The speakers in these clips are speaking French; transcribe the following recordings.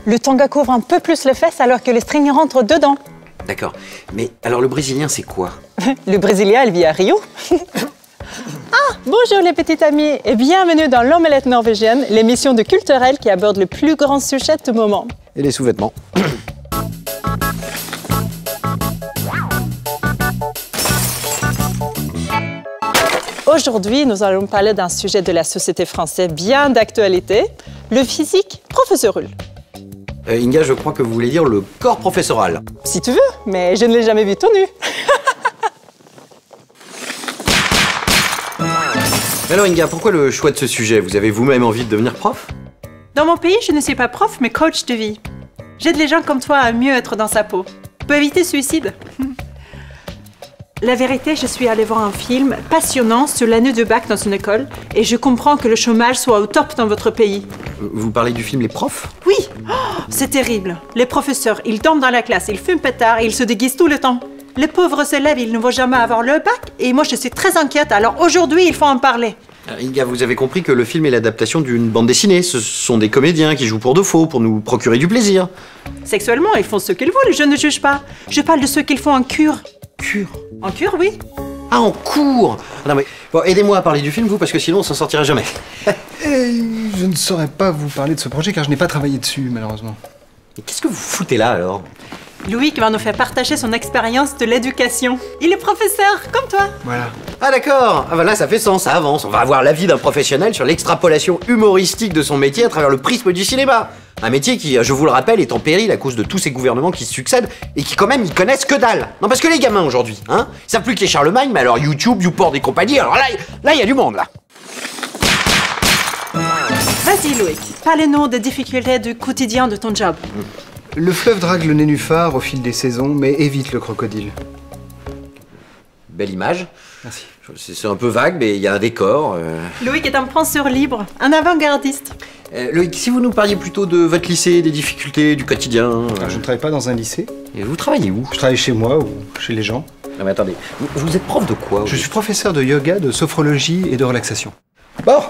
Le tanga couvre un peu plus les fesses alors que les strings rentrent dedans. D'accord. Mais alors le brésilien, c'est quoi? Le brésilien, elle vit à Rio. Ah, bonjour les petites amies et bienvenue dans l'Omelette norvégienne, l'émission de culturel qui aborde le plus grand sujet du moment. Et les sous-vêtements. Aujourd'hui, nous allons parler d'un sujet de la société française bien d'actualité, le physique professoral. Inga, je crois que vous voulez dire le corps professoral. Si tu veux, mais je ne l'ai jamais vu tout nu. Alors Inga, pourquoi le choix de ce sujet? Vous avez vous-même envie de devenir prof? Dans mon pays, je ne suis pas prof, mais coach de vie. J'aide les gens comme toi à mieux être dans sa peau. Pour éviter le suicide. La vérité, je suis allée voir un film passionnant sur l'année de bac dans une école et je comprends que le chômage soit au top dans votre pays. Vous parlez du film Les Profs? Oui, c'est terrible. Les professeurs, ils dorment dans la classe, ils fument pétard et ils se déguisent tout le temps. Les pauvres élèves, ils ne vont jamais avoir le bac et moi je suis très inquiète, alors aujourd'hui il faut en parler. Inga, vous avez compris que le film est l'adaptation d'une bande dessinée. Ce sont des comédiens qui jouent pour de faux, pour nous procurer du plaisir. Sexuellement, ils font ce qu'ils veulent, je ne juge pas. Je parle de ceux qu'ils font en cure. Cure? En cure, oui. Ah, en cours? Non mais, bon, aidez-moi à parler du film, vous, parce que sinon on s'en sortira jamais. Je ne saurais pas vous parler de ce projet car je n'ai pas travaillé dessus, malheureusement. Mais qu'est-ce que vous foutez là, alors? Louis qui va nous faire partager son expérience de l'éducation. Il est professeur, comme toi. Voilà. Ah d'accord, ah bah là ça fait sens, ça avance. On va avoir l'avis d'un professionnel sur l'extrapolation humoristique de son métier à travers le prisme du cinéma. Un métier qui, je vous le rappelle, est en péril à cause de tous ces gouvernements qui se succèdent et qui quand même ils connaissent que dalle. Non parce que les gamins aujourd'hui, hein, ils savent plus qui est Charlemagne, mais alors YouTube, YouPorn et compagnie, alors là il y a du monde là. Vas-y Loïc, parlez-nous des difficultés du quotidien de ton job. Le fleuve drague le nénuphar au fil des saisons, mais évite le crocodile. Belle image. Merci. C'est un peu vague, mais il y a un décor. Loïc est un penseur libre, un avant-gardiste. Loïc, si vous nous parliez plutôt de votre lycée, des difficultés, du quotidien... Alors, je ne travaille pas dans un lycée. Et vous travaillez où? Je travaille chez moi ou chez les gens. Non mais attendez, vous êtes prof de quoi? Je suis professeur de yoga, de sophrologie et de relaxation. Bon,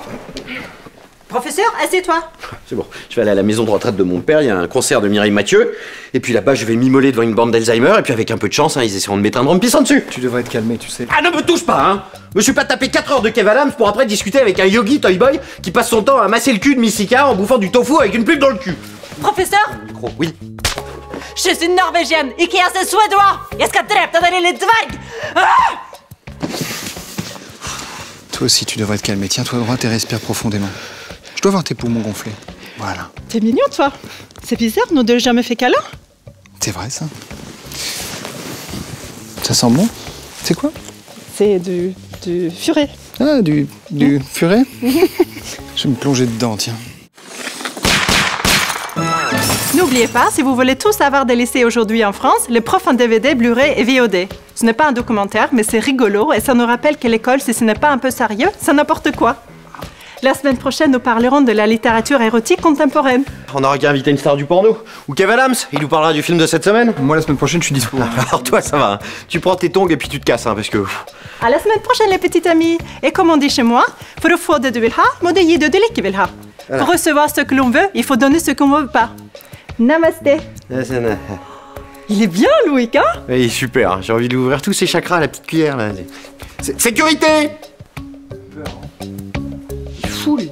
Professeur, assieds-toi. c'est bon. Je vais aller à la maison de retraite de mon père, il y a un concert de Mireille Mathieu. Et puis là-bas, je vais m'immoler devant une bande d'Alzheimer. Et puis avec un peu de chance, hein, ils essaieront de m'éteindre en me pissant dessus. Tu devrais te calmer, tu sais. Ah, ne me touche pas, hein! Je me suis pas tapé 4 heures de Kev Adams pour après discuter avec un yogi toy boy qui passe son temps à masser le cul de Missika en bouffant du tofu avec une pub dans le cul. Professeur, Micro, oui. je suis norvégienne et qui est suédois. Jag ska dräpa dig lille dvärg. Toi aussi, tu devrais te calmer. Tiens-toi droit et respire profondément. Je dois voir tes poumons gonflés. Voilà. T'es mignon, toi. C'est bizarre, nous deux jamais fait câlin. C'est vrai, ça. Ça sent bon. C'est quoi? C'est du furet. Ah, du furet. Je vais me plonger dedans, tiens. N'oubliez pas, si vous voulez tous avoir des lycées aujourd'hui en France, les profs en DVD, Blu-ray et VOD. Ce n'est pas un documentaire, mais c'est rigolo et ça nous rappelle que l'école, si ce n'est pas un peu sérieux, c'est n'importe quoi. La semaine prochaine, nous parlerons de la littérature érotique contemporaine. On aura qu'à inviter une star du porno. Ou Kev Adams, il nous parlera du film de cette semaine. Moi, la semaine prochaine, je suis dispo. Alors toi, ça va. Hein. Tu prends tes tongs et puis tu te casses, hein, parce que... À la semaine prochaine, les petites amies. Et comme on dit chez moi, för att få det du vill ha, må du ge det du inte vill ha. Pour recevoir ce que l'on veut, il faut donner ce qu'on ne veut pas. Namasté. Il est bien, Loïc, hein? Oui, super. J'ai envie de lui ouvrir tous ses chakras à la petite cuillère, là. Sécurité! Il est fou, lui.